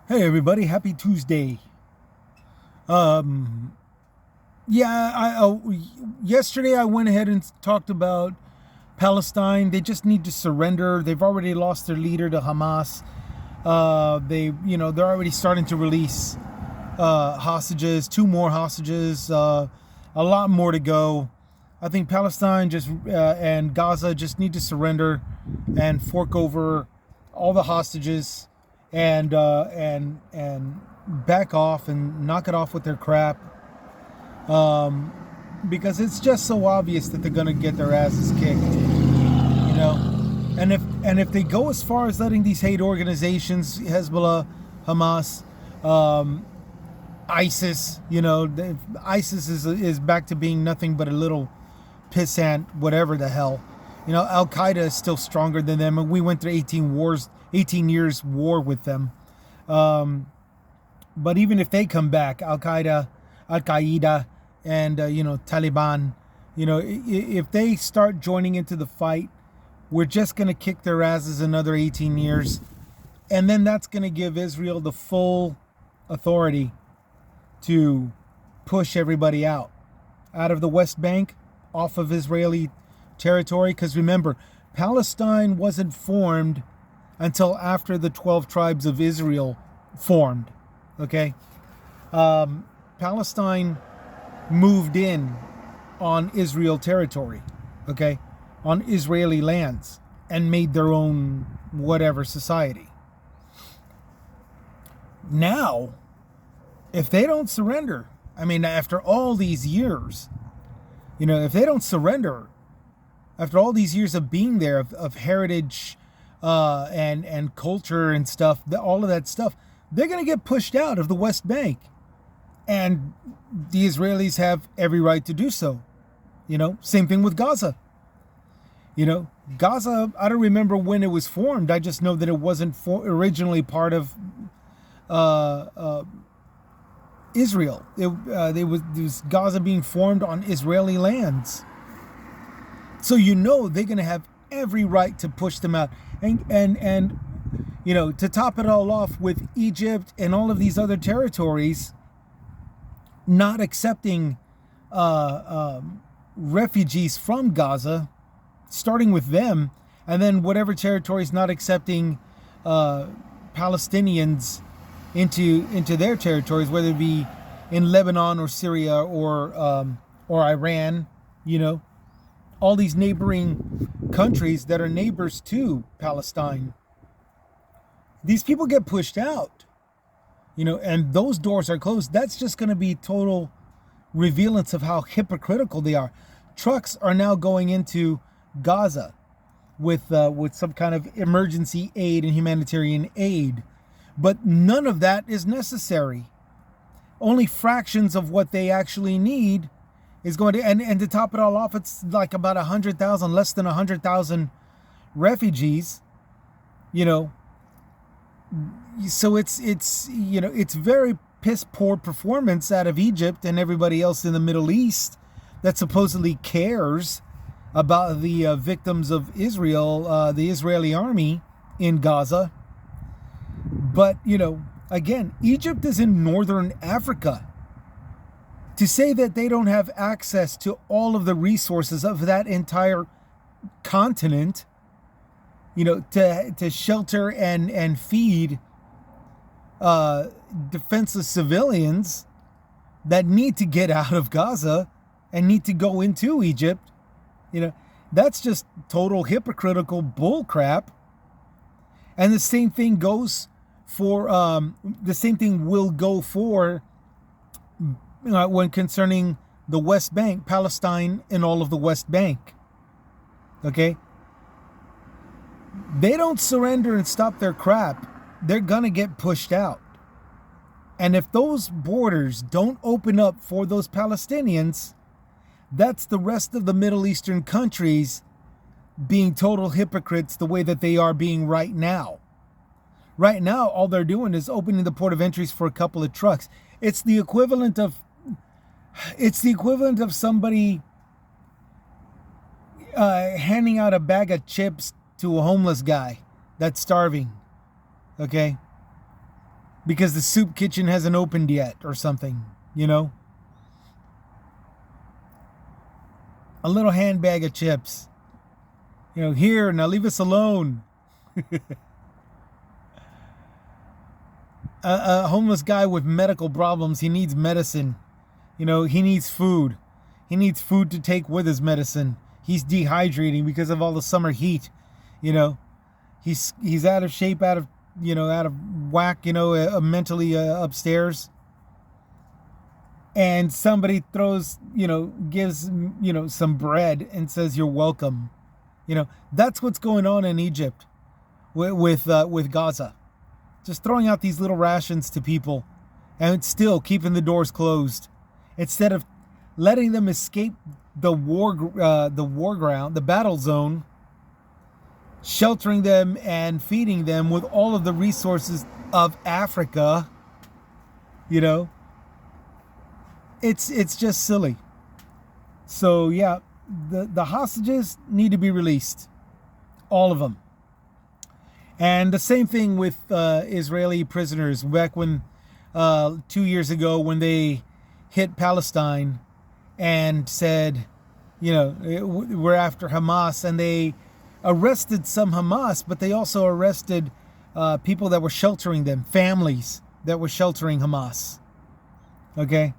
Hey everybody, happy Tuesday. Um, yeah, yesterday I went ahead and talked about Palestine. They just need to surrender. They've already lost their leader to Hamas. They're already starting to release hostages, two more hostages, a lot more to go. I think Palestine and Gaza just need to surrender and fork over all the hostages and back off and knock it off with their crap. Because it's just so obvious that they're gonna get their asses kicked, you know. And if they go as far as letting these hate organizations, Hezbollah, Hamas, ISIS, ISIS is back to being nothing but a little pissant, whatever the hell. Al Qaeda is still stronger than them, and we went through 18 years war with them. But even if they come back, Al Qaeda, and Taliban, if they start joining into the fight, we're just going to kick their asses another 18 years, and then that's going to give Israel the full authority to push everybody out of the West Bank, off of Israeli territory. Because remember, Palestine wasn't formed until after the 12 tribes of Israel formed. Okay, Palestine moved in on Israel territory, okay, on Israeli lands, and made their own whatever society. Now, if they don't surrender, I mean, after all these years, if they don't surrender, after all these years of being there, of heritage and culture and stuff, all of that stuff, they're going to get pushed out of the West Bank. And the Israelis have every right to do so. Same thing with Gaza. Gaza, I don't remember when it was formed. I just know that it wasn't originally part of Israel. It was Gaza being formed on Israeli lands. So they're going to have every right to push them out. And to top it all off, with Egypt and all of these other territories not accepting refugees from Gaza, starting with them, and then whatever territories not accepting Palestinians into their territories, whether it be in Lebanon or Syria or Iran, all these neighboring countries that are neighbors to Palestine. These people get pushed out, and those doors are closed. That's just going to be total revealance of how hypocritical they are. Trucks are now going into Gaza with some kind of emergency aid and humanitarian aid, but none of that is necessary. Only fractions of what they actually need is going to, and to top it all off, it's like about 100,000, less than 100,000 refugees, So it's very piss poor performance out of Egypt and everybody else in the Middle East that supposedly cares about the victims of Israel, the Israeli army in Gaza. But, again, Egypt is in northern Africa. To say that they don't have access to all of the resources of that entire continent, to shelter and feed defenseless civilians that need to get out of Gaza and need to go into Egypt, that's just total hypocritical bullcrap. And the same thing goes for the same thing will go for when concerning the West Bank, Palestine, and all of the West Bank. Okay, they don't surrender and stop their crap, they're gonna get pushed out. And if those borders don't open up for those Palestinians, that's the rest of the Middle Eastern countries being total hypocrites the way that they are being right now. Right now, all they're doing is opening the port of entries for a couple of trucks. It's the equivalent of somebody handing out a bag of chips to a homeless guy that's starving. Okay? because the soup kitchen hasn't opened yet or something, you know? A little handbag of chips. You know, here, now leave us alone. A homeless guy with medical problems, he needs medicine. You know, he needs food. He needs food to take with his medicine. He's dehydrating because of all the summer heat. You know, he's out of shape, out of whack, mentally upstairs. And somebody gives, some bread and says, "You're welcome." That's what's going on in Egypt with Gaza. Just throwing out these little rations to people and still keeping the doors closed instead of letting them escape the war ground, the battle zone, sheltering them and feeding them with all of the resources of Africa. It's just silly. So yeah, the hostages need to be released, all of them. And the same thing with Israeli prisoners. Back when 2 years ago, when they hit Palestine and said, we're after Hamas, and they arrested some Hamas, but they also arrested people that were sheltering them, families that were sheltering Hamas. Okay?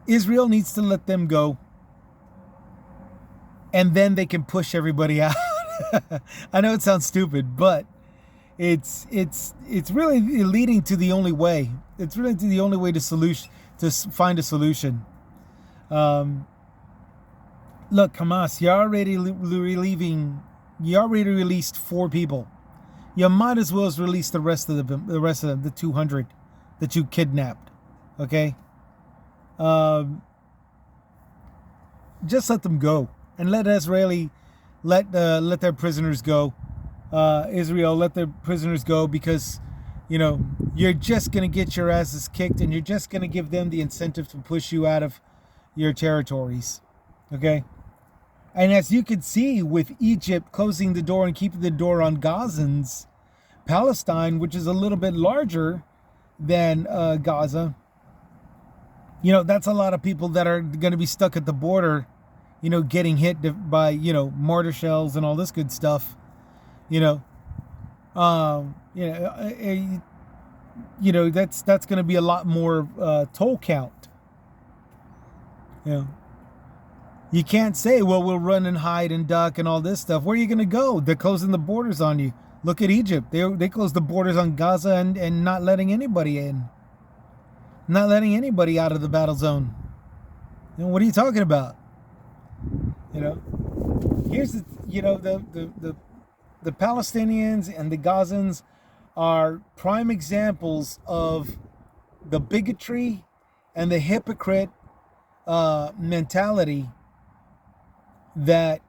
Israel needs to let them go, and then they can push everybody out. I know it sounds stupid, but it's really leading to the only way. It's really to the only way to find a solution. Look, Hamas, you already released 4 people. You might as well release the rest of them, the 200 that you kidnapped. Okay. Just let them go, and let Israel let their prisoners go. Israel, let their prisoners go, because you're just gonna get your asses kicked, and you're just gonna give them the incentive to push you out of your territories. Okay. And as you can see, with Egypt closing the door and keeping the door on Gazans, Palestine, which is a little bit larger than Gaza, that's a lot of people that are going to be stuck at the border, getting hit by, mortar shells and all this good stuff. That's going to be a lot more toll count. You can't say, well, we'll run and hide and duck and all this stuff. Where are you going to go? They're closing the borders on you. Look at Egypt. They closed the borders on Gaza and not letting anybody in. Not letting anybody out of the battle zone. What are you talking about? Here's the Palestinians and the Gazans are prime examples of the bigotry and the hypocrite mentality that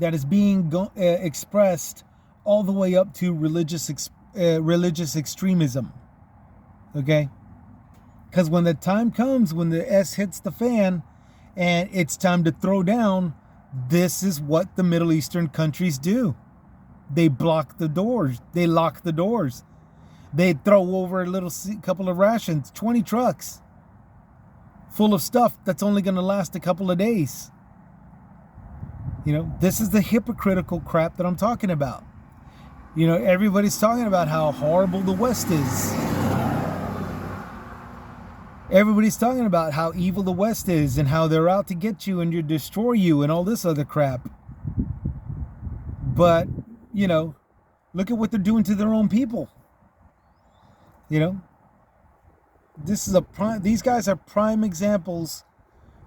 is being expressed all the way up to religious extremism. Okay? Because when the time comes, when the S hits the fan and it's time to throw down, this is what the Middle Eastern countries do. They block the doors. They lock the doors. They throw over a couple of rations, 20 trucks full of stuff that's only going to last a couple of days. This is the hypocritical crap that I'm talking about. Everybody's talking about how horrible the West is. Everybody's talking about how evil the West is and how they're out to get you and to destroy you and all this other crap. But, look at what they're doing to their own people. These guys are prime examples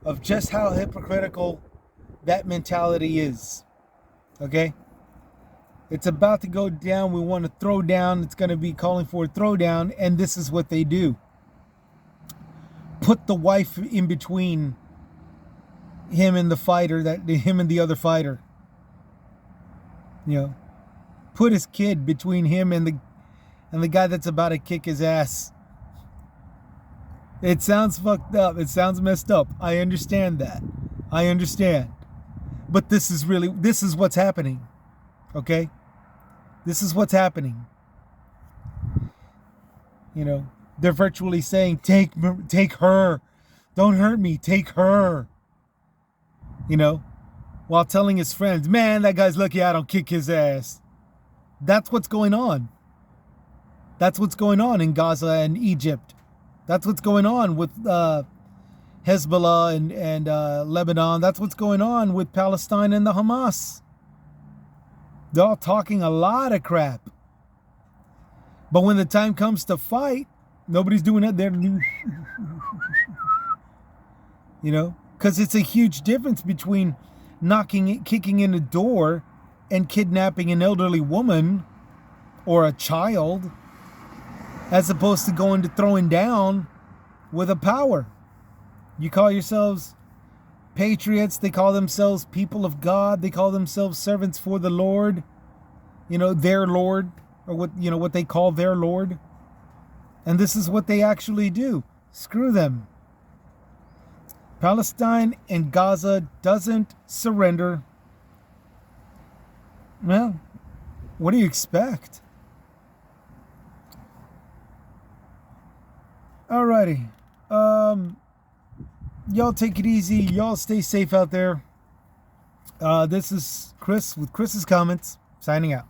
of just how hypocritical that mentality is. Okay? It's about to go down. We want to throw down. It's going to be calling for a throwdown, and this is what they do. Put the wife in between him and the other fighter. Put his kid between him and the guy that's about to kick his ass. It sounds fucked up. It sounds messed up. I understand that. I understand. But this is what's You know, they're virtually saying, take her. Don't hurt me. Take her. You know, while telling his friends, man, that guy's lucky I don't kick his ass. That's what's going on. That's what's going on in Gaza and Egypt. That's what's going on with Hezbollah and Lebanon. That's what's going on with Palestine and the Hamas. They're all talking a lot of crap. But when the time comes to fight, nobody's doing it. They're, you know, because it's a huge difference between kicking in a door and kidnapping an elderly woman or a child, as opposed to going to throwing down with a power. You call yourselves patriots. They call themselves people of God. They call themselves servants for the Lord. You know, their Lord, or what they call their Lord. And this is what they actually do. Screw them. Palestine and Gaza doesn't surrender. Well, what do you expect? Alrighty. Y'all take it easy. Y'all stay safe out there. This is Chris with Chris's Comments, signing out.